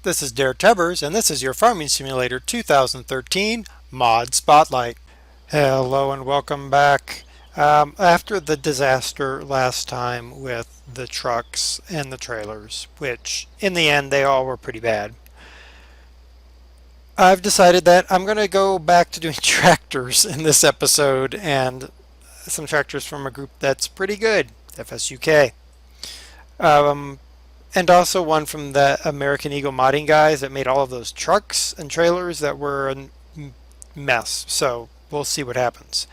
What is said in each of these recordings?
This is Dare Tubbers, and this is your Farming Simulator 2013 Mod Spotlight. Hello and welcome back. After the disaster last time with the trucks and the trailers, which in the end they all were pretty bad, I've decided that I'm going to go back to doing tractors in this episode, and some tractors from a group that's pretty good, FSUK. Um, And also one from the American Eagle modding guys that made all of those trucks and trailers that were a mess. So we'll see what happens.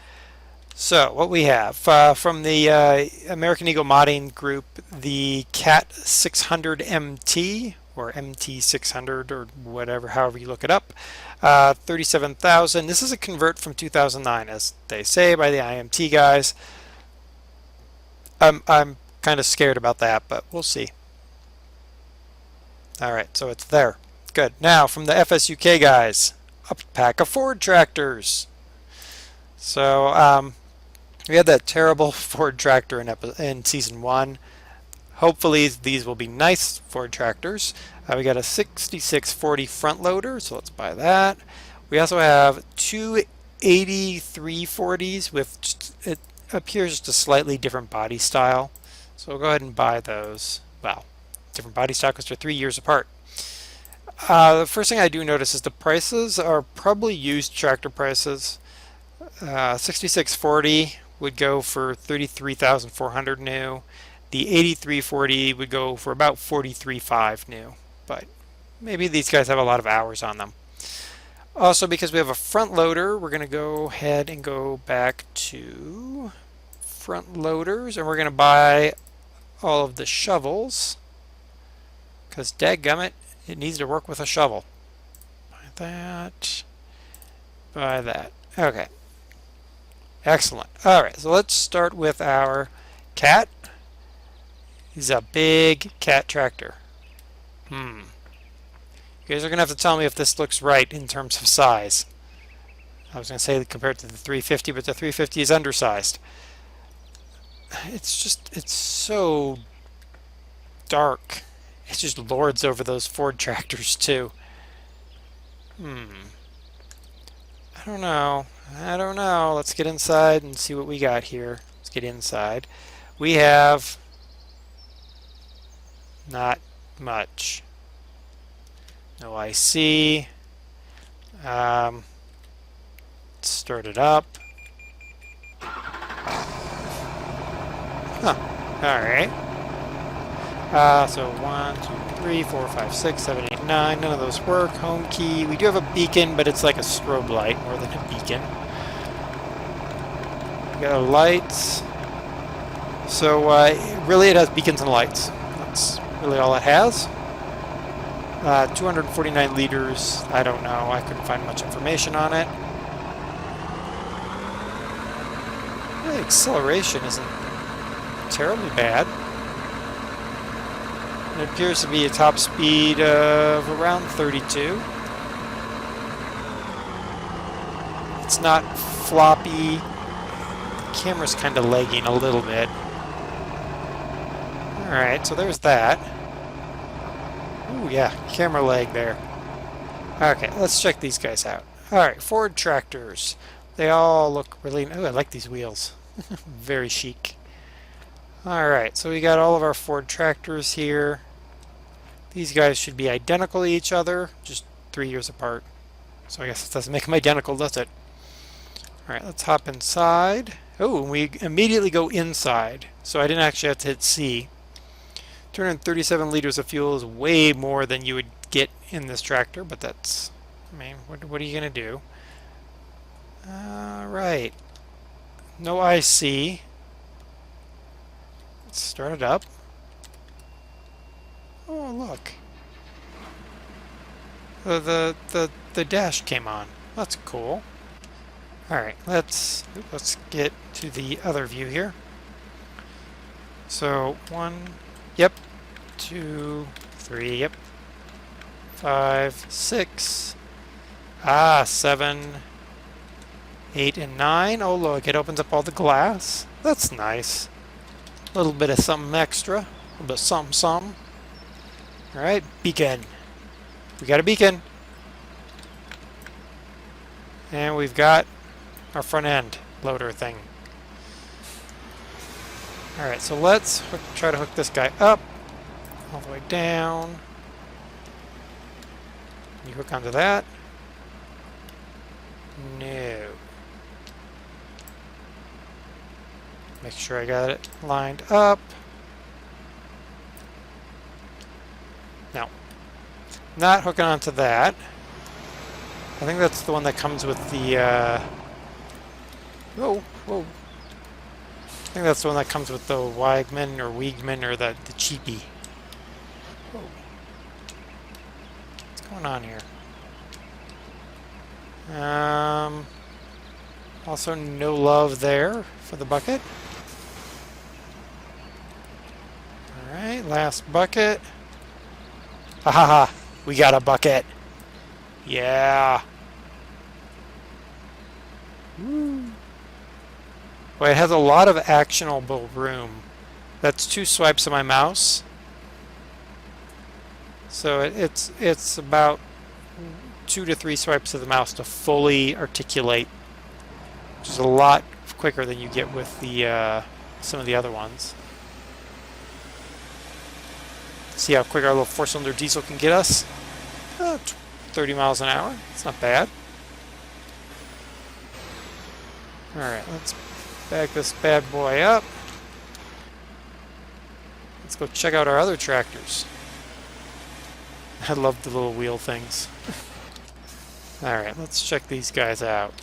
So what we have from the American Eagle modding group, the Cat 600 MT or MT 600 or whatever, however you look it up, 37,000. This is a convert from 2009, as they say by the IMT guys. I'm kind of scared about that, but we'll see. Alright, so it's there. Good. Now, from the FSUK guys, a pack of Ford tractors. So, we had that terrible Ford tractor in Season 1. Hopefully, these will be nice Ford tractors. We got a 6640 front loader, so let's buy that. We also have two 8340s with, it appears, just a slightly different body style. So we'll go ahead and buy those. Well, different body style because they're 3 years apart. The first thing I do notice is the prices are probably used tractor prices. 6640 would go for 33,400 new. The 8340 would go for about 43.5 new. But maybe these guys have a lot of hours on them. Also, because we have a front loader, we're going to go ahead and go back to front loaders, and we're going to buy all of the shovels. Because dadgummit, it needs to work with a shovel. Buy that. Buy that. Okay. Excellent. Alright, so let's start with our Cat. He's a big Cat tractor. You guys are going to have to tell me if this looks right in terms of size. I was going to say compared to the 350, but the 350 is undersized. It's so dark. It just lords over those Ford tractors too. I don't know. Let's get inside and see what we got here. Let's get inside. We have not much. No IC. Let's start it up. Huh. Alright. So 1, 2, 3, 4, 5, 6, 7, 8, 9. None of those work. Home key. We do have a beacon, but it's like a strobe light more than a beacon. We got our lights. So really it has beacons and lights. That's really all it has. 249 liters. I don't know. I couldn't find much information on it. The acceleration isn't terribly bad. It appears to be a top speed of around 32. It's not floppy. The camera's kind of lagging a little bit. Alright, so there's that. Ooh, yeah, camera lag there. Okay, let's check these guys out. Alright, Ford tractors. They all look really... Oh, I like these wheels. Very chic. Alright, so we got all of our Ford tractors here. These guys should be identical to each other, just 3 years apart. So I guess it doesn't make them identical, does it? Alright, let's hop inside. Oh, and we immediately go inside. So I didn't actually have to hit C. 237 liters of fuel is way more than you would get in this tractor, but that's... I mean, what are you going to do? Alright. No IC. Let's start it up. Oh, look. The dash came on. That's cool. Alright, let's get to the other view here. So 1, yep. 2, 3, yep. 5, 6. 7, 8, and 9. Oh look, it opens up all the glass. That's nice. A little bit of something extra. A little bit of something. Alright, beacon. We got a beacon. And we've got our front end loader thing. Alright, so let's try to hook this guy up. All the way down. Can you hook onto that? No. Make sure I got it lined up. No. Not hooking onto that. I think that's the one that comes with the, whoa, whoa. I think that's the one that comes with the Wigman or the cheapie. Whoa. What's going on here? Also no love there for the bucket. Alright, last bucket. Ha ha ha! We got a bucket! Yeah! Woo! Well, it has a lot of actionable room. That's 2 swipes of my mouse. So it's about 2 to 3 swipes of the mouse to fully articulate, which is a lot quicker than you get with the some of the other ones. See how quick our little 4-cylinder diesel can get us? 30 miles an hour. It's not bad. Alright, let's back this bad boy up. Let's go check out our other tractors. I love the little wheel things. Alright, let's check these guys out.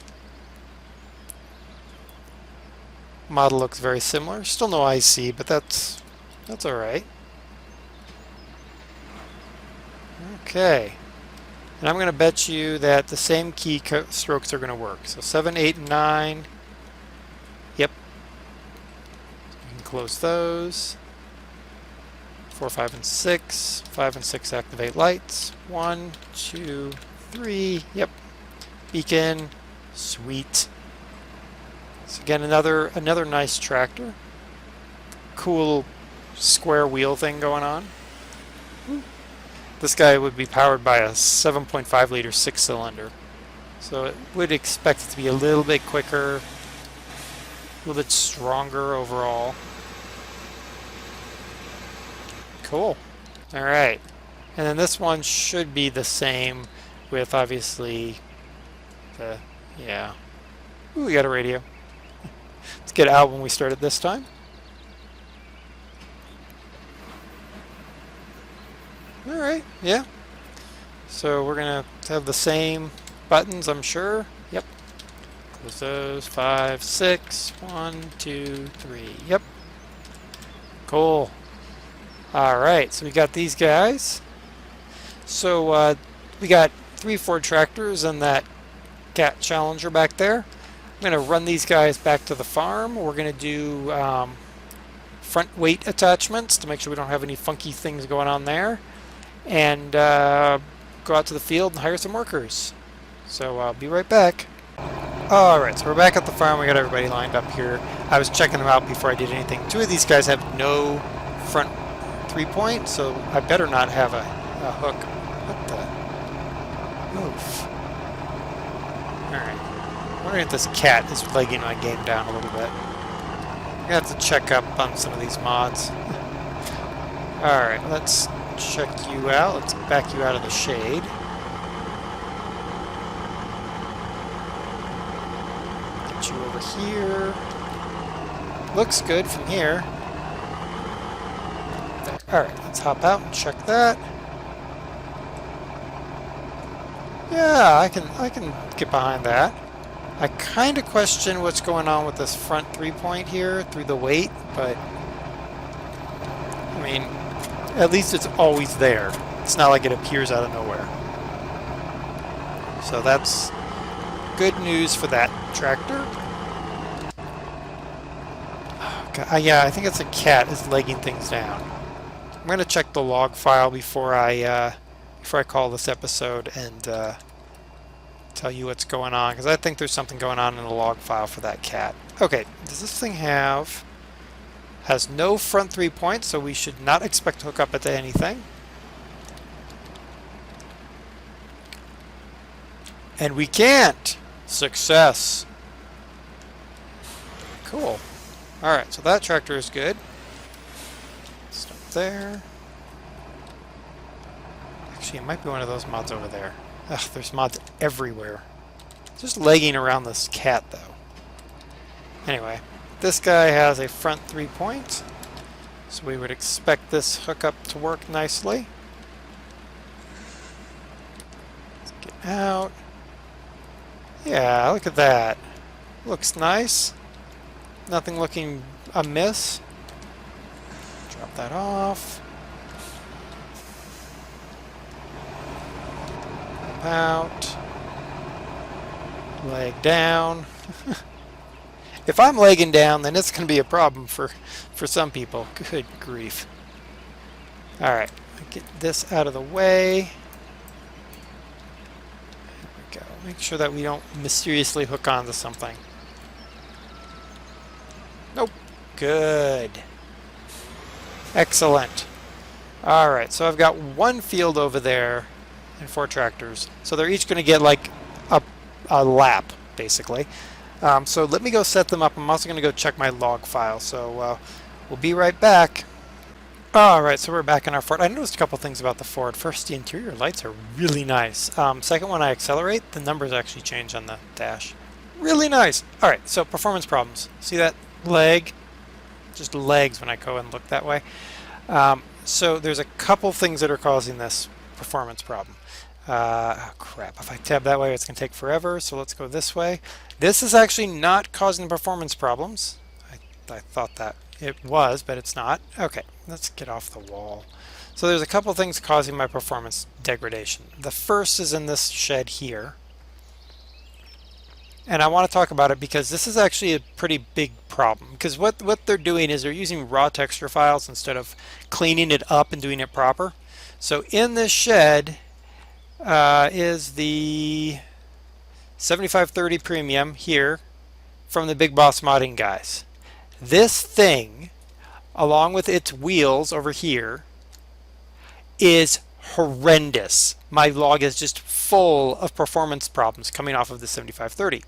Model looks very similar. Still no IC, but that's alright. Okay. And I'm going to bet you that the same key strokes are going to work. So 7, 8, and 9. Yep. You can close those. 4, 5, and 6. 5 and 6 activate lights. 1, 2, 3. Yep. Beacon. Sweet. So again, another nice tractor. Cool square wheel thing going on. This guy would be powered by a 7.5 liter 6-cylinder. So it would expect it to be a little bit quicker, a little bit stronger overall. Cool. Alright. And then this one should be the same with obviously the, yeah. Ooh, we got a radio. Let's get out when we start it this time. Alright, yeah. So we're going to have the same buttons, I'm sure. Yep. Close those. 5, 6. 1, 2, 3. Yep. Cool. Alright, so we got these guys. So we got 3 Ford tractors and that Cat Challenger back there. I'm going to run these guys back to the farm. We're going to do front weight attachments to make sure we don't have any funky things going on there. And go out to the field and hire some workers. So I'll be right back. Alright, so we're back at the farm. We got everybody lined up here. I was checking them out before I did anything. 2 of these guys have no front 3-point, so I better not have a hook. What the? Oof. Alright. I'm wondering if this cat is legging my game down a little bit. I'm going to have to check up on some of these mods. Alright, let's check you out. Let's back you out of the shade. Get you over here. Looks good from here. Alright, let's hop out and check that. Yeah, I can get behind that. I kind of question what's going on with this front 3-point here through the weight, but I mean, at least it's always there. It's not like it appears out of nowhere. So that's good news for that tractor. Oh, God. Yeah, I think it's a cat is legging things down. I'm going to check the log file before I call this episode and tell you what's going on, because I think there's something going on in the log file for that cat. Okay, does this thing has no front 3-points, so we should not expect to hook up to anything. And we can't. Success. Cool. Alright, so that tractor is good. Stop there. Actually, it might be one of those mods over there. Ugh, there's mods everywhere. Just legging around this cat, though. Anyway, this guy has a front 3-point, so we would expect this hookup to work nicely. Let's get out. Yeah, look at that. Looks nice. Nothing looking amiss. Drop that off. Up out. Leg down. If I'm legging down, then it's going to be a problem for some people. Good grief. Alright, get this out of the way. There we go. Make sure that we don't mysteriously hook onto something. Nope. Good. Excellent. Alright, so I've got one field over there and 4 tractors. So they're each going to get like a lap, basically. So let me go set them up. I'm also going to go check my log file. So we'll be right back. Alright, so we're back in our Ford. I noticed a couple things about the Ford. First, the interior lights are really nice. Second, when I accelerate, the numbers actually change on the dash. Really nice. Alright, so performance problems. See that leg? Just legs when I go and look that way. So there's a couple things that are causing this performance problem. Oh crap, if I tab that way it's going to take forever, so let's go this way. This is actually not causing performance problems. I thought that it was, but it's not. Okay, let's get off the wall. So there's a couple things causing my performance degradation. The first is in this shed here. And I want to talk about it because this is actually a pretty big problem. Because what they're doing is they're using raw texture files instead of cleaning it up and doing it proper. So in this shed is the 7530 Premium here from the Big Boss Modding guys. This thing, along with its wheels over here, is horrendous. My log is just full of performance problems coming off of the 7530.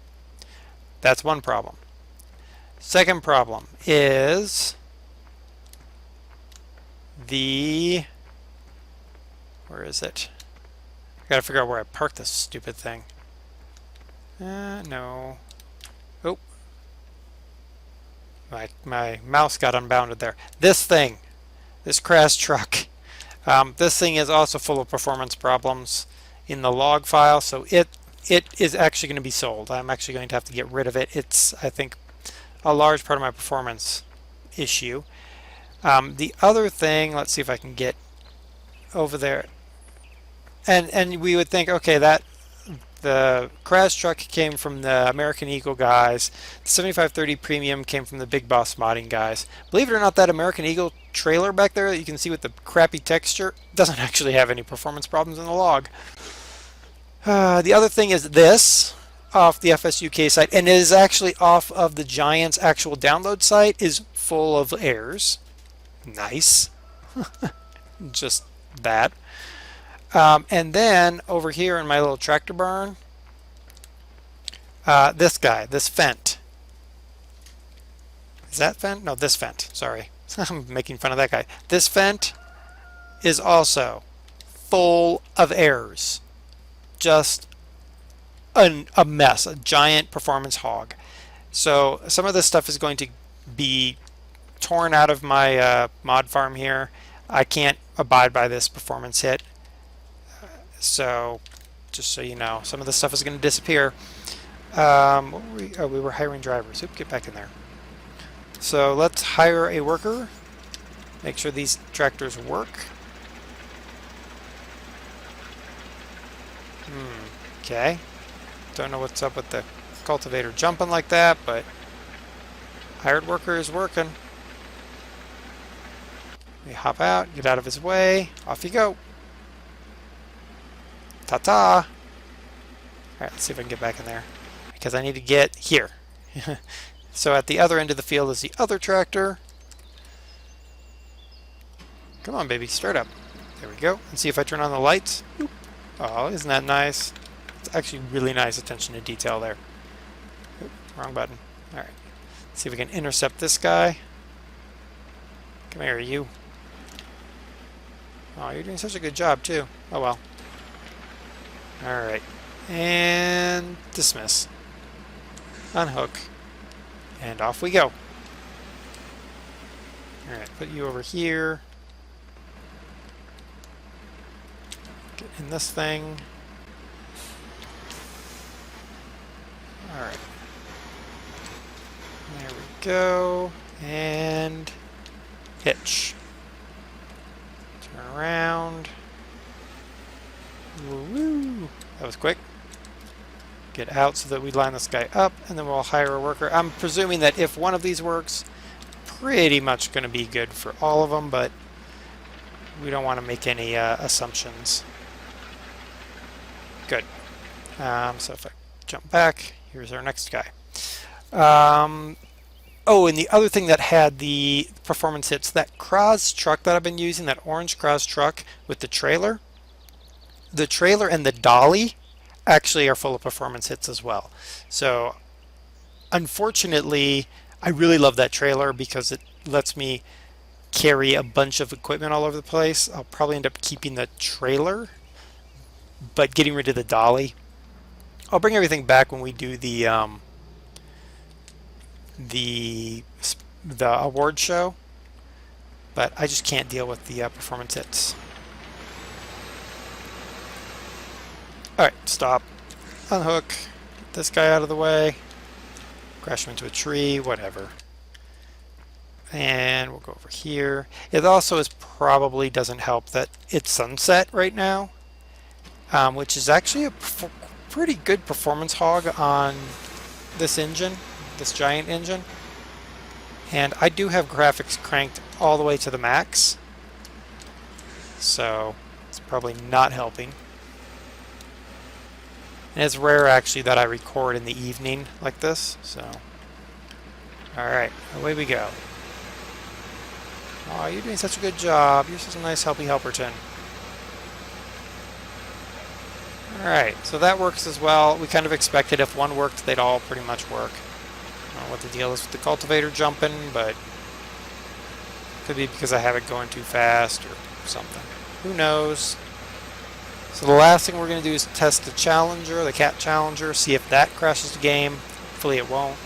That's one problem. Second problem is the... where is it? I gotta figure out where I parked this stupid thing. No. Oh. My mouse got unbounded there. This thing. This crash truck. This thing is also full of performance problems in the log file, so it is actually going to be sold. I'm actually going to have to get rid of it. It's, I think, a large part of my performance issue. The other thing, let's see if I can get over there. And we would think, okay, that the crash truck came from the American Eagle guys. The 7530 Premium came from the Big Boss Modding guys. Believe it or not, that American Eagle trailer back there that you can see with the crappy texture doesn't actually have any performance problems in the log. The other thing is this, off the FSUK site, and it is actually off of the Giant's actual download site, is full of errors. Nice. Just that. And then over here in my little tractor barn, this guy, this Fent. Is that Fent? No, this Fent. Sorry. I'm making fun of that guy. This Fent is also full of errors. Just a mess, a giant performance hog. So some of this stuff is going to be torn out of my mod farm here. I can't abide by this performance hit. So just so you know, some of this stuff is going to disappear. What were we? Oh, we were hiring drivers. Oop, get back in there. So let's hire a worker. Make sure these tractors work. Okay. Don't know what's up with the cultivator jumping like that, but hired worker is working. We hop out, get out of his way, off you go. Ta-ta! Alright, let's see if I can get back in there. Because I need to get here. So at the other end of the field is the other tractor. Come on, baby, start up. There we go. And see if I turn on the lights. Oop. Oh, isn't that nice? It's actually really nice attention to detail there. Oop, wrong button. All right. See if we can intercept this guy. Come here, you. Oh, you're doing such a good job, too. Oh, well. All right. And dismiss. Unhook. And off we go. All right, put you over here. Get in this thing. All right. There we go. And hitch. Turn around. Woo-woo. That was quick. Get out so that we line this guy up, and then we'll hire a worker. I'm presuming that if one of these works, pretty much going to be good for all of them, but we don't want to make any assumptions. Good. So if I jump back, here's our next guy. Oh, and the other thing that had the performance hits, that Kraz truck that I've been using, that orange Kraz truck with the trailer and the dolly actually are full of performance hits as well. So unfortunately, I really love that trailer because it lets me carry a bunch of equipment all over the place. I'll probably end up keeping the trailer, but getting rid of the dolly. I'll bring everything back when we do the award show, but I just can't deal with the performance hits. Alright, stop. Unhook. Get this guy out of the way. Crash him into a tree, whatever. And we'll go over here. It also probably doesn't help that it's sunset right now, which is actually a pretty good performance hog on this engine, this giant engine. And I do have graphics cranked all the way to the max, so it's probably not helping. And it's rare actually that I record in the evening like this, so. Alright, away we go. Oh, you're doing such a good job. You're such a nice helpy helperton. Alright, so that works as well. We kind of expected if one worked, they'd all pretty much work. I don't know what the deal is with the cultivator jumping, but could be because I have it going too fast or something. Who knows? So the last thing we're going to do is test the Challenger, the Cat Challenger, see if that crashes the game. Hopefully it won't.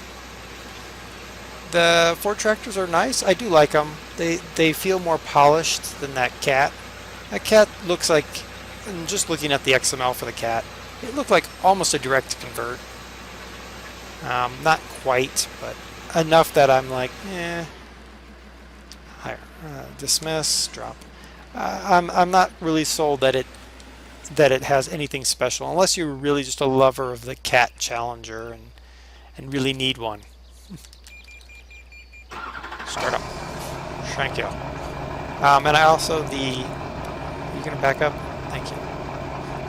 The Ford tractors are nice. I do like them. They feel more polished than that Cat. That Cat looks like, and just looking at the XML for the Cat, it looked like almost a direct convert. Not quite, but enough that I'm like, higher. Dismiss, drop. I'm not really sold that it has anything special, unless you're really just a lover of the Cat Challenger and really need one. Start up. Thank you. And I also you gonna back up? Thank you.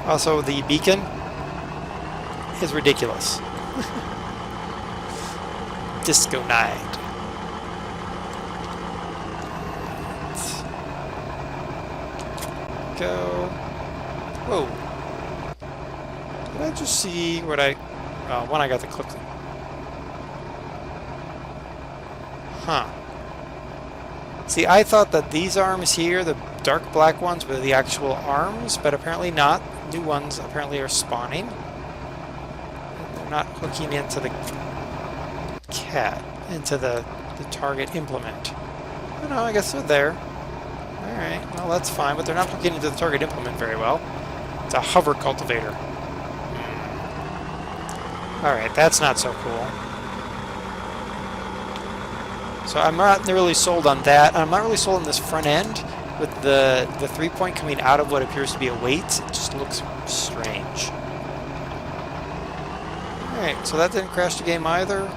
Also, the beacon is ridiculous. Disco night. Go. Whoa. Did I just see what when I got the clip? Huh. See, I thought that these arms here, the dark black ones, were the actual arms, but apparently not. New ones apparently are spawning. And they're not hooking into the cat, into the target implement. Oh no, I guess they're there. Alright, well that's fine, but they're not hooking into the target implement very well. It's a hover cultivator. Alright, that's not so cool. So I'm not really sold on that. I'm not really sold on this front end with the 3-point coming out of what appears to be a weight. It just looks strange. Alright, so that didn't crash the game either.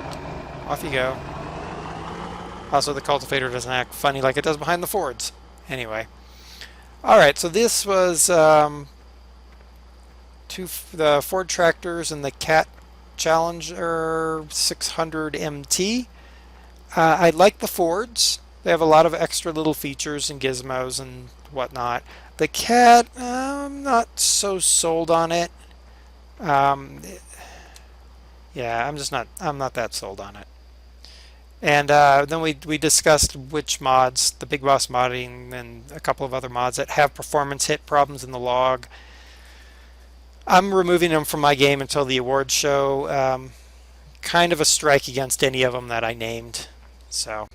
Off you go. Also, the cultivator doesn't act funny like it does behind the Fords. Anyway. Alright, so this was the Ford tractors and the Cat Challenger 600 MT. I like the Fords. They have a lot of extra little features and gizmos and whatnot. The Cat, I'm not so sold on it. Um, yeah, I'm not that sold on it. And then we discussed which mods, the Big Boss modding, and a couple of other mods that have performance hit problems in the log. I'm removing them from my game until the awards show. Kind of a strike against any of them that I named. So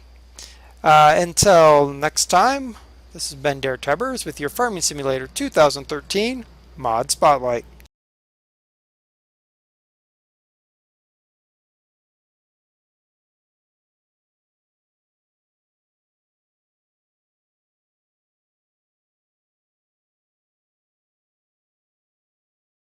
until next time, this has been Dare Tubbers with your Farming Simulator 2013 Mod Spotlight.